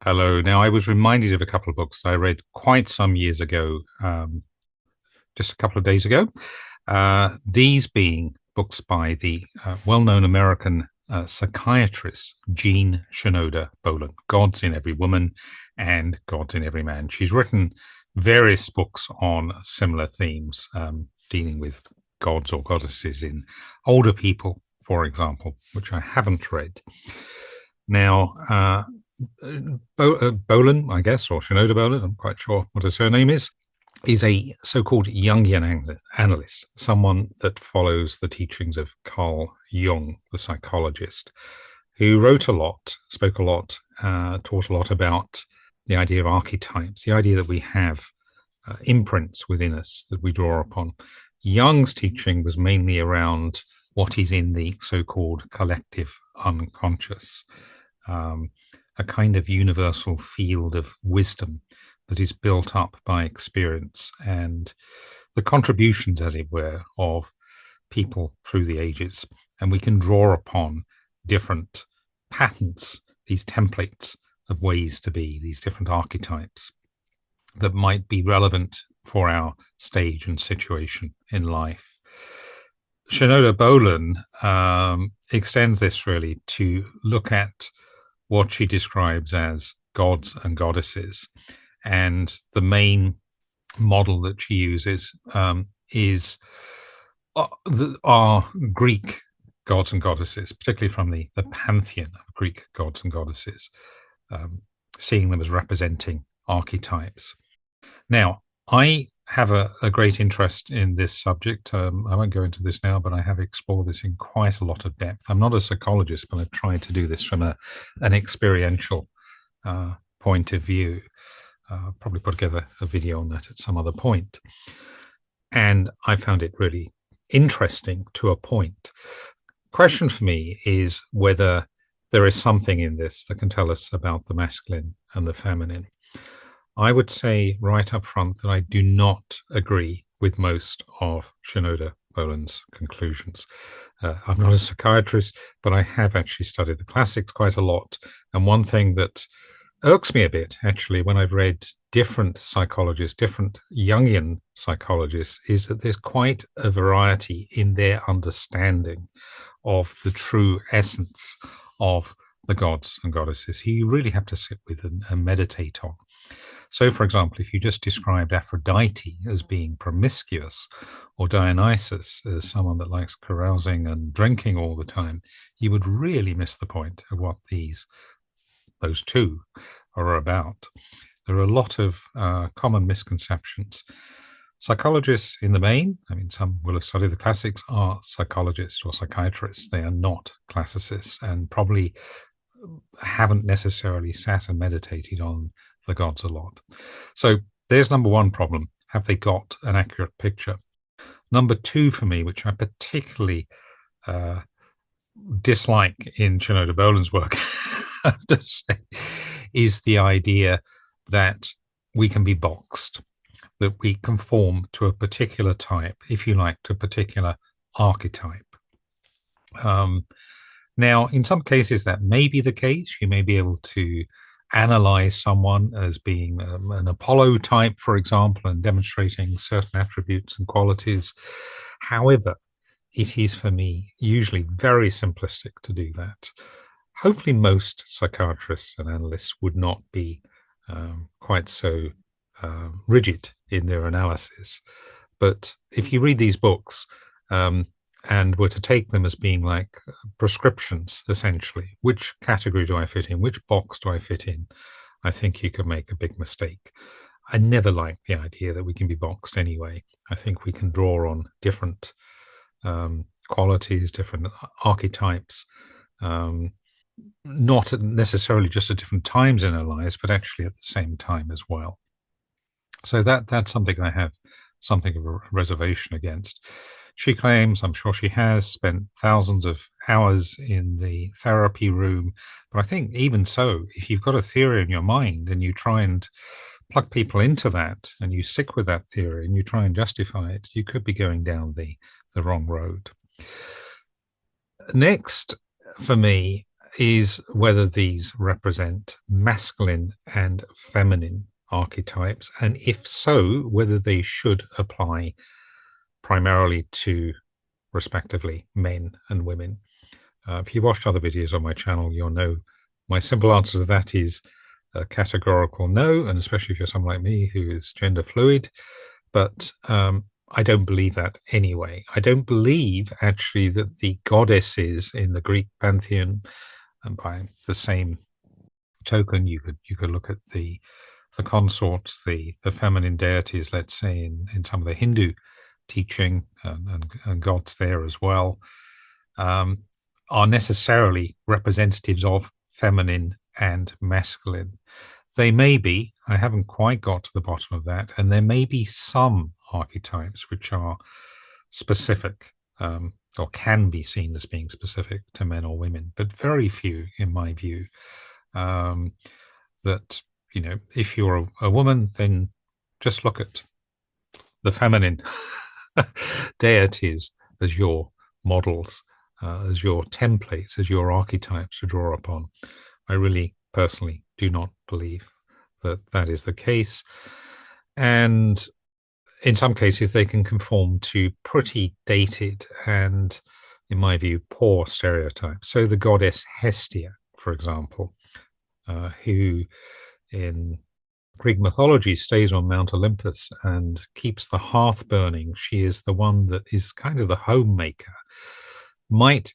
Hello. Now, I was reminded of a couple of books that I read quite some years ago, just a couple of days ago. These being books by the well-known American psychiatrist Jean Shinoda Bolen, Gods in Every Woman and Gods in Every Man. She's written various books on similar themes, dealing with gods or goddesses in older people, for example, which I haven't read. Now, Bolan, I guess, or Shinoda Bolan, I'm quite sure what her surname is a so-called Jungian analyst, someone that follows the teachings of Carl Jung, the psychologist, who wrote a lot, spoke a lot, taught a lot about the idea of archetypes, the idea that we have imprints within us that we draw upon. Jung's teaching was mainly around what is in the so-called collective unconscious, a kind of universal field of wisdom that is built up by experience and the contributions, as it were, of people through the ages. And we can draw upon different patterns, these templates of ways to be, these different archetypes that might be relevant for our stage and situation in life. Shinoda Bolen extends this really to look at what she describes as gods and goddesses. And the main model that she uses is our Greek gods and goddesses, particularly from the pantheon of Greek gods and goddesses, seeing them as representing archetypes. Now, I have a great interest in this subject. I won't go into this now, but I have explored this in quite a lot of depth. I'm not a psychologist, but I've tried to do this from an experiential point of view. Probably put together a video on that at some other point. And I found it really interesting to a point. Question for me is whether there is something in this that can tell us about the masculine and the feminine. I would say right up front that I do not agree with most of Shinoda Bolen's conclusions. I'm not a psychiatrist, but I have actually studied the classics quite a lot. And one thing that irks me a bit, actually, when I've read different psychologists, different Jungian psychologists, is that there's quite a variety in their understanding of the true essence of the gods and goddesses who you really have to sit with and meditate on. So, for example, if you just described Aphrodite as being promiscuous or Dionysus as someone that likes carousing and drinking all the time, you would really miss the point of what those two are about. There are a lot of common misconceptions. Psychologists in the main, I mean, some will have studied the classics, are psychologists or psychiatrists. They are not classicists and probably haven't necessarily sat and meditated on the gods a lot. So there's number one problem. Have they got an accurate picture? Number two for me, which I particularly dislike in Shinoda Bolen's work, I have to say, is the idea that we can be boxed, that we conform to a particular type, if you like, to a particular archetype. Now, in some cases, that may be the case. You may be able to analyze someone as being an Apollo type, for example, and demonstrating certain attributes and qualities. However, it is for me usually very simplistic to do that. Hopefully, most psychiatrists and analysts would not be quite so rigid in their analysis. But if you read these books, and were to take them as being like prescriptions, essentially, which category do I fit in? Which box do I fit in? I think you could make a big mistake. I never liked the idea that we can be boxed anyway. I think we can draw on different qualities, different archetypes, not necessarily just at different times in our lives, but actually at the same time as well. So that's something I have something of a reservation against. She claims, I'm sure she has, spent thousands of hours in the therapy room. But I think even so, if you've got a theory in your mind and you try and plug people into that and you stick with that theory and you try and justify it, you could be going down the wrong road. Next, for me, is whether these represent masculine and feminine archetypes, and if so, whether they should apply primarily to, respectively, men and women. If you watched other videos on my channel, you'll know my simple answer to that is a categorical no, and especially if you're someone like me who is gender fluid. But I don't believe that anyway. I don't believe, actually, that the goddesses in the Greek pantheon, and by the same token, you could look at the consorts, the feminine deities, let's say, in some of the Hindu teaching, and gods there as well, are necessarily representatives of feminine and masculine. They may be, I haven't quite got to the bottom of that, and there may be some archetypes which are specific, or can be seen as being specific to men or women, but very few, in my view. That, if you're a woman, then just look at the feminine deities as your models, as your templates, as your archetypes to draw upon. I really personally do not believe that that is the case. And in some cases, they can conform to pretty dated and, in my view, poor stereotypes. So the goddess Hestia, for example, who in Greek mythology stays on Mount Olympus and keeps the hearth burning. She is the one that is kind of the homemaker. Might,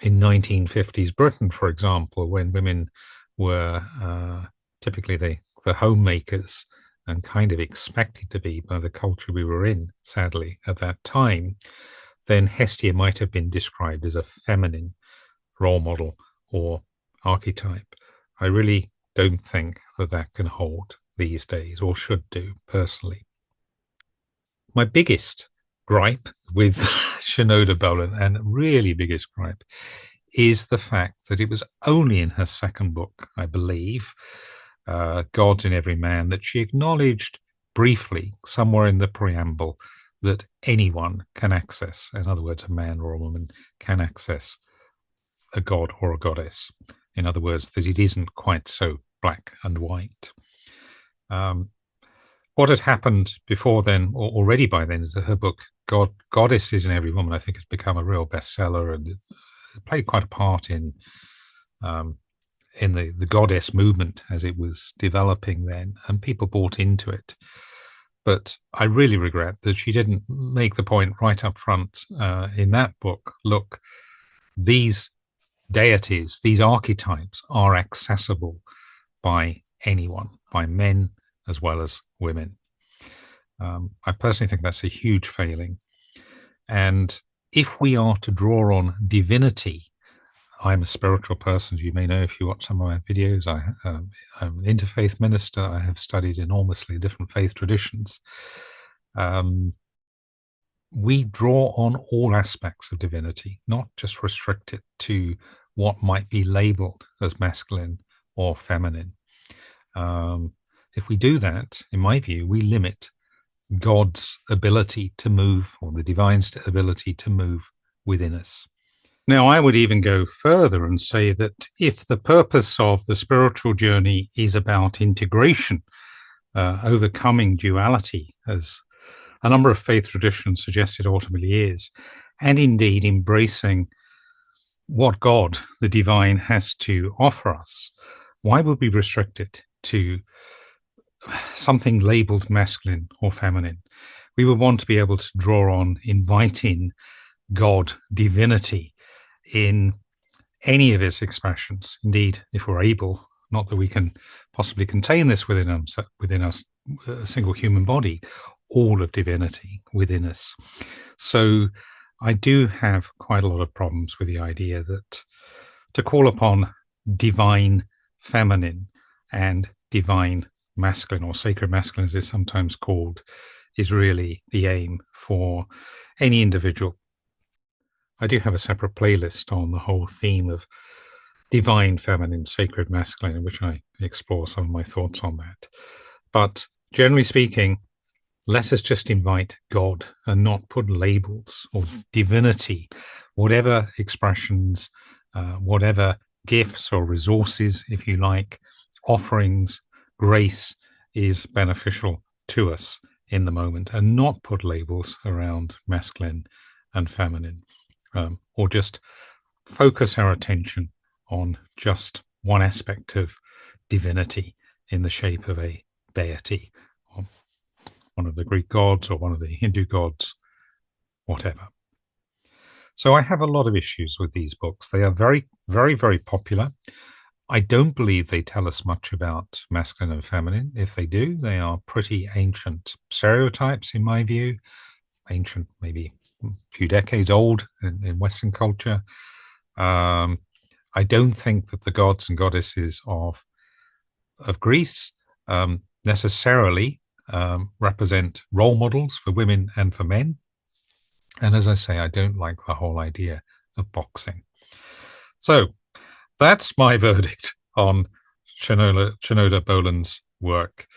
in 1950s Britain, for example, when women were typically the homemakers and kind of expected to be by the culture we were in, sadly, at that time, then Hestia might have been described as a feminine role model or archetype. I really don't think that that can hold these days, or should do, personally. My biggest gripe with Shinoda Bolen, and really biggest gripe, is the fact that it was only in her second book, I believe, Gods in Every Man, that she acknowledged briefly, somewhere in the preamble, that anyone can access, in other words, a man or a woman can access a god or a goddess. In other words, that it isn't quite so black and white. What had happened before then, or already by then, is that her book, Goddesses in Every Woman, I think has become a real bestseller, and it played quite a part in the goddess movement as it was developing then, and people bought into it. But I really regret that she didn't make the point right up front in that book, look, these deities, these archetypes are accessible by anyone, by men as well as women. I personally think that's a huge failing. And if we are to draw on divinity, I'm a spiritual person, as you may know if you watch some of my videos. I'm an interfaith minister. I have studied enormously different faith traditions. We draw on all aspects of divinity, not just restrict it to what might be labeled as masculine or feminine. If we do that, in my view, we limit God's ability to move, or the divine's ability to move within us. Now, I would even go further and say that if the purpose of the spiritual journey is about integration, overcoming duality, as a number of faith traditions suggest it ultimately is, and indeed embracing what God, the divine, has to offer us, why would we restrict it to something labeled masculine or feminine? We would want to be able to draw on, invite in God, divinity, in any of its expressions. Indeed, if we're able, not that we can possibly contain this within us, a single human body, all of divinity within us. So I do have quite a lot of problems with the idea that to call upon divine feminine and divine masculine, or sacred masculine as it's sometimes called, is really the aim for any individual. I do have a separate playlist on the whole theme of divine feminine, sacred masculine, in which I explore some of my thoughts on that. But generally speaking, let us just invite God and not put labels or divinity, whatever expressions whatever gifts or resources, if you like, offerings, grace is beneficial to us in the moment, and not put labels around masculine and feminine, or just focus our attention on just one aspect of divinity in the shape of a deity, or one of the Greek gods or one of the Hindu gods, whatever. So I have a lot of issues with these books. They are very, very, very popular. I don't believe they tell us much about masculine and feminine. If they do, they are pretty ancient stereotypes, in my view. Ancient, maybe a few decades old in Western culture. I don't think that the gods and goddesses of Greece necessarily represent role models for women and for men. And as I say, I don't like the whole idea of boxing. So that's my verdict on Shinoda Boland's work.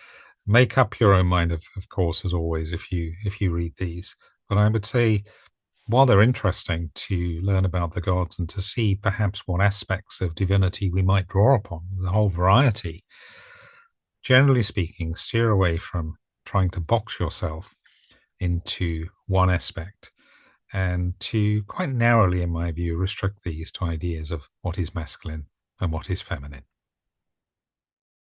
Make up your own mind, of course, as always, if you read these. But I would say, while they're interesting to learn about the gods and to see perhaps what aspects of divinity we might draw upon, the whole variety, generally speaking, steer away from trying to box yourself into one aspect, and to quite narrowly, in my view, restrict these to ideas of what is masculine and what is feminine.